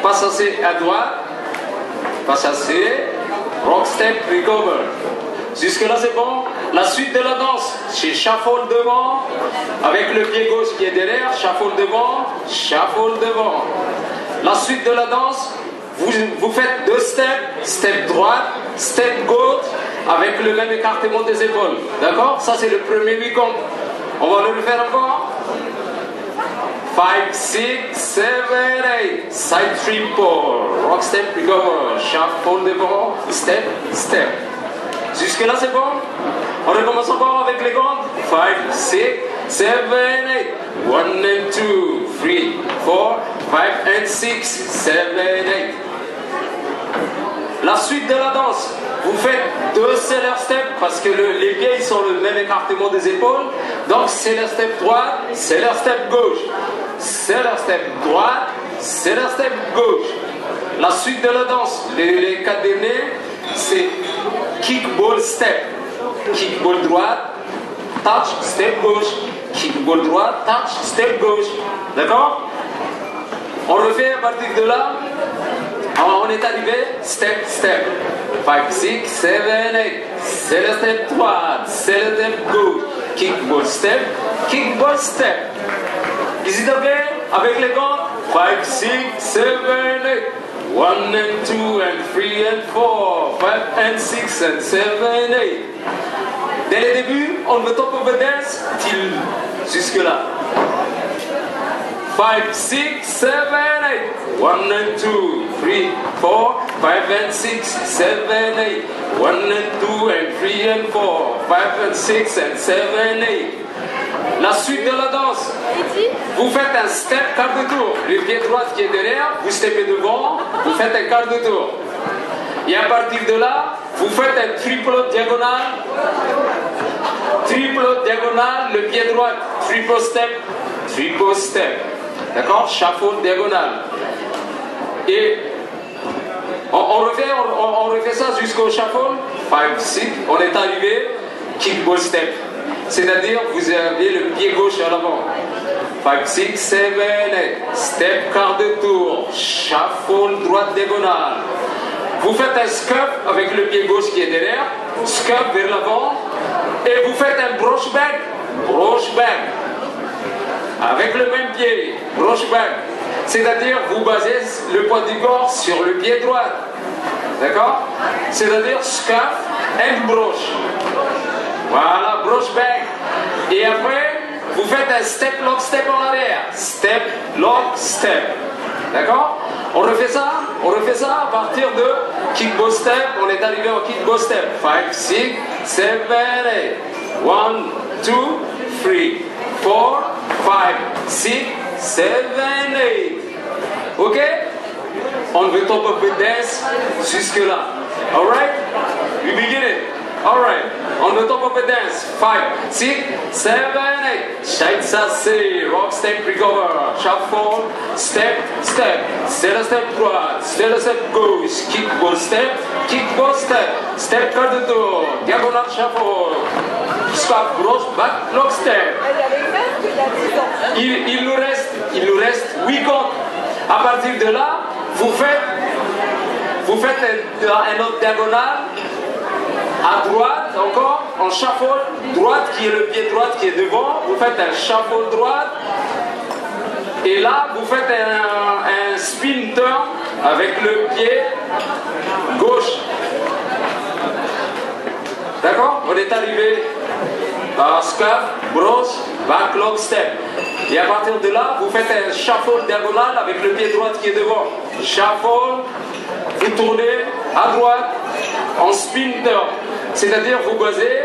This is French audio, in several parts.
Pas assez à droite. Pas assez. Rock step, recover. Jusque-là, c'est bon. La suite de la danse, c'est shuffle devant, avec le pied gauche qui est derrière, shuffle devant, shuffle devant. La suite de la danse, vous faites 2 steps, step droite, step gauche, avec le même écartement des épaules. D'accord? Ça, c'est le premier 8 comptes. On va le refaire encore. 5, 6, 7, 8. Side triple. Rock step, recover. Shuffle devant, step, step. Jusque-là, c'est bon? On recommence encore avec les comptes. 5, 6, 7, 8. 1 and 2, 3, 4, 5 and 6, 7, 8. La suite de la danse, vous faites 2 seller steps parce que les pieds ils sont le même écartement des épaules. Donc seller step droite, seller step gauche. Seller step droite, seller step gauche. La suite de la danse, les 4 derniers, c'est kickball step. Kickball droite, touch, step gauche. Kickball droite, touch, step gauche. D'accord? On refait à partir de là. Alors on est arrivé, step, step. 5, 6, 7, 8. C'est le step droite, c'est le step gauche. Kickball step, kickball step. Is it okay? Avec les gants? 5, 6, 7, 8. 1 and 2 and 3 and 4. 5 and 6 and 7, 8. Dès le début, on the top of the dance, till jusque-là. 5, 6, 7, 8. 1 and 2, 3, 4, 5 and 6, 7, 8. 1 and 2 and 3 and 4, 5 and 6 and 7, 8. La suite de la danse, vous faites un step quart de tour. Le pied droit qui est derrière, vous steppez devant, vous faites un quart de tour. Et à partir de là, vous faites un triple diagonal. Triple diagonal, le pied droit, triple step, triple step. D'accord? Shuffle diagonal. Et on refait ça jusqu'au shuffle. 5, 6, on est arrivé, kickball step. C'est-à-dire, vous avez le pied gauche à l'avant. 5, 6, 7, 8. Step quart de tour. Shuffle droite diagonale. Vous faites un scuff avec le pied gauche qui est derrière. Scuff vers l'avant. Et vous faites un brush back. Brush back. Avec le même pied. Brush back. C'est-à-dire, vous basez le poids du corps sur le pied droit. D'accord? C'est-à-dire, scuff and brush. Voilà, brush back. Et après, vous faites un step, lock, step en arrière. Step, lock, step. D'accord? On refait ça à partir de kickball step. On est arrivé au kickball step. 5, 6, 7, 8. 1, 2, 3, 4, 5, 6, 7, 8. Ok? On the top of the dance jusque-là. Alright? We begin it. Alright, on the top of the dance, 5, 6, 7, 8. Shake sassy, rock step, recover, shuffle, step, step, c'est le step droite, c'est le step gauche, kickball step, step quart de tour, diagonal shuffle, squat, brush, back, lock step. Il nous reste 8 comptes. À partir de là, vous faites un autre diagonal. À droite, encore, en shuffle, droite qui est le pied droit qui est devant, vous faites un shuffle droite, et là, vous faites un spin turn avec le pied gauche. D'accord? On est arrivé à scuff, brush, back, lock, step. Et à partir de là, vous faites un shuffle diagonal avec le pied droit qui est devant. Shuffle, vous tournez à droite, en spin turn. C'est-à-dire vous basez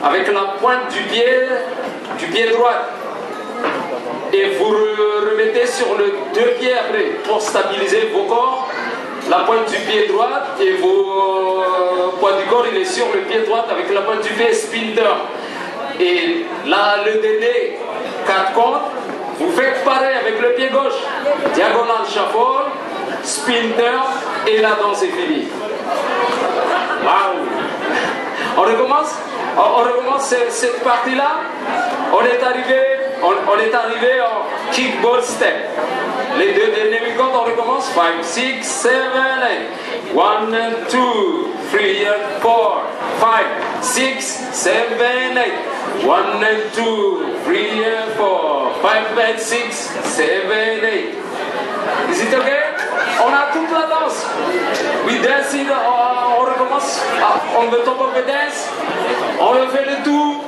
avec la pointe du pied droit. Et vous remettez sur le 2 pieds après pour stabiliser vos corps. La pointe du pied droit et vos poids du corps, il est sur le pied droit avec la pointe du pied spin turn. Et là, le dernier 4 comptes, vous faites pareil avec le pied gauche. Diagonal shuffle, spin turn et la danse est finie. Waouh! On recommence cette partie-là. On est arrivé en kickball step. Les deux derniers comptes, on recommence. 5, 6, 7, 8. 1 and 2, 3 and 4. 5, 6, 7, 8. 1 and 2, 3 and 4. 5 and 6, 7, 8. Is it okay? On a toute la danse. We dance it, on recommence on the top of the dance. On refait le tout.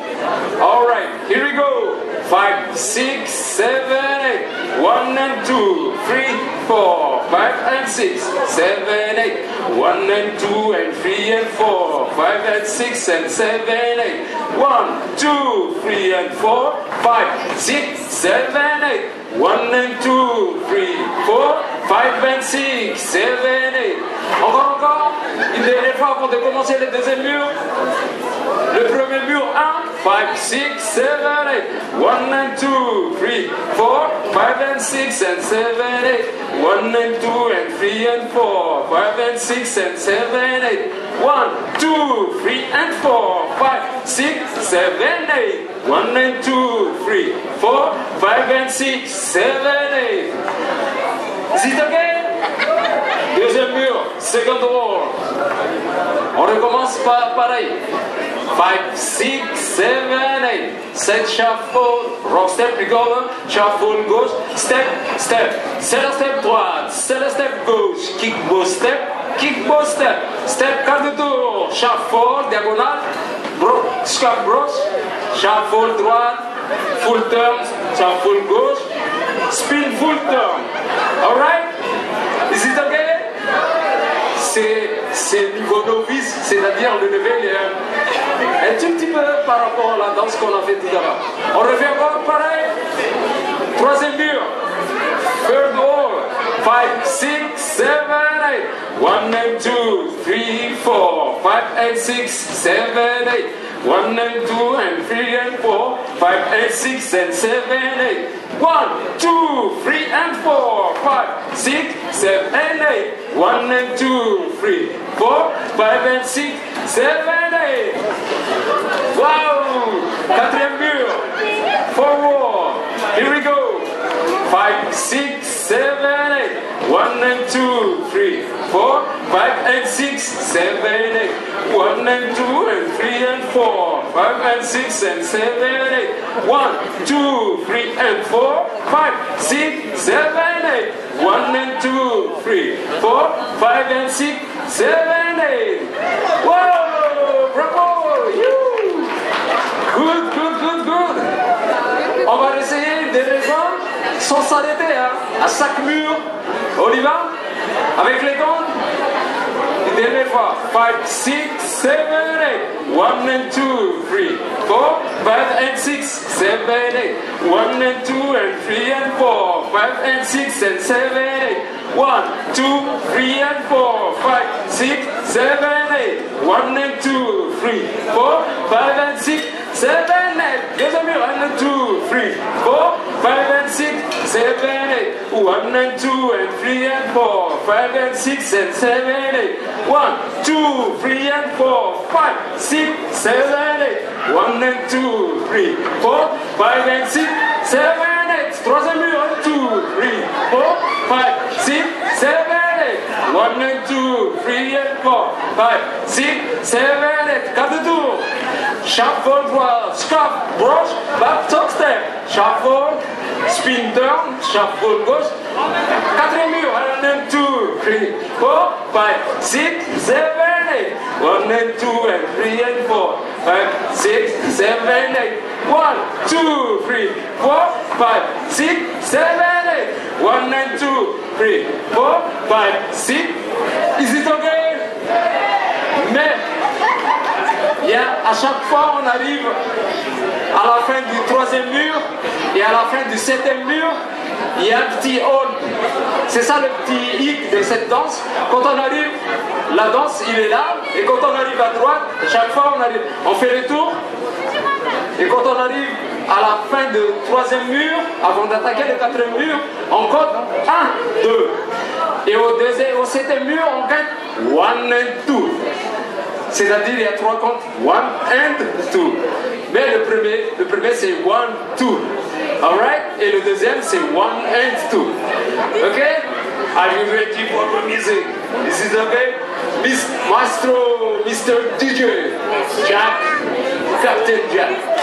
Alright, here we go. 5, 6, 7, 8. 1 and 2, 3, 4. 5 and 6, 7, 8. 1 and 2 and 3 and 4. 5 and 6 and 7, 8. 1, 2, 3 and 4. 5, 6, 7, 8. 1 and 2, 3, 4, 5 and 6, 7, 8. Encore. Une dernière fois avant de commencer le deuxième mur. Le premier mur, 1, 5, 6, 7, 8. 1 and 2, 3, 4, 5 and 6 and 7, 8. 1 and 2 and 3 and 4, 5 and 6 and 7, 8. 1, 2, 3 and 4, 5, 6, 7, 8. 1 and 2, 3, 4, 5 and 6, 7, 8. Is it okay? Deuxième mur, second wall. On recommence pareil. 5, 6, 7, 8. 7 shuffle, rock step, recover, shuffle gauche, step, step. C'est le step droite, c'est le step gauche, kick bow step, step 4 tours, shuffle, diagonale, scap broche, shuffle droite, full turn, shuffle gauche, spin full turn. Alright? Is it okay? C'est niveau novice, c'est-à-dire le level est un tout petit peu par rapport à la danse qu'on a fait tout à l'heure. On refait encore pareil. Troisième mur. Third wall. 5, 6, 7, 8. 1 and 2, 3, 4. 5 and 6, 7, 8. 1 and 2 and 3 and 4. 5 and 6 and 7, 8. 1, 2, 3 and 4. 5, 6, 7 and 8. 1 and 2, 3, 4. 5 and 6, 7, 8. Wow! Quatrième mur. Forward. Here we go. 5, 6, 7, 8. 1 and 2, 3, 4. 5 and 6, 7, 8. 1 and 2 and 3 and 4. 5 and 6 and 7, 8. 1, 2, 3 and 4. 5, 6, 7, 8. 1 and 2, 3, 4. 5 and 6, 7, 8. Whoa! Bravo! You! Good, good, good, good. On va essayer des raisons sans s'arrêter, hein, à chaque mur. On y va? Avec les gants? Une dernière fois. 5, 6, 7, 8. 1 and 2, 3, 4. 5 and 6, 7, 8. 1 and 2 and 3 and 4. 5 and 6 and 7, 8. 1, 2, 3 and 4. 5, 6, 7, 8. 1 and 2, 3, 4. 5 and 6, 7, 8. Deuxième mur. 1 and 2, 3, 4. 5 and 6, 7, 8. 1 and 2 and 3 and 4. 5 and 6 and 7, 8. 1, 2, 3 and 4. 5, 6, 7, 8. 1 and 2, 3, 4. 5 and 6, 7, 8. Troisième mur. 1, 2, 3, 4. 5, 6, 7, 8. 1 and 2, 3 and 4. 5, 6, 7, 8. 4 tours. Shuffle droit, scap, broche, back top step. Shuffle, spin turn, shuffle gauche. Quatrième mur. 1 and 2, 3, 4, 5, 6, 7, 8. 1 and 2 and 3 and 4. 5, 6, 7, 8. 1, 2, 3, 4, 5, 6, 7, 8. 1 and 2, 3, 4, 5, 6. Is it okay? Mais à chaque fois on arrive à la fin du troisième mur et à la fin du septième mur, il y a un petit hold. C'est ça le petit hic de cette danse. Quand on arrive, la danse il est là, et quand on arrive à droite, chaque fois on fait le tour, et quand on arrive à la fin du troisième mur, avant d'attaquer le quatrième mur, on compte 1, 2. Et au septième mur, on compte 1 and 2. C'est-à-dire il y a 3 comptes, 1 and 2. Mais le premier c'est 1, 2. Alright? Et le deuxième, c'est 1 and 2. Ok? Are you ready for the music? This is okay? Maestro, Mr. DJ, Jack, Captain Jack.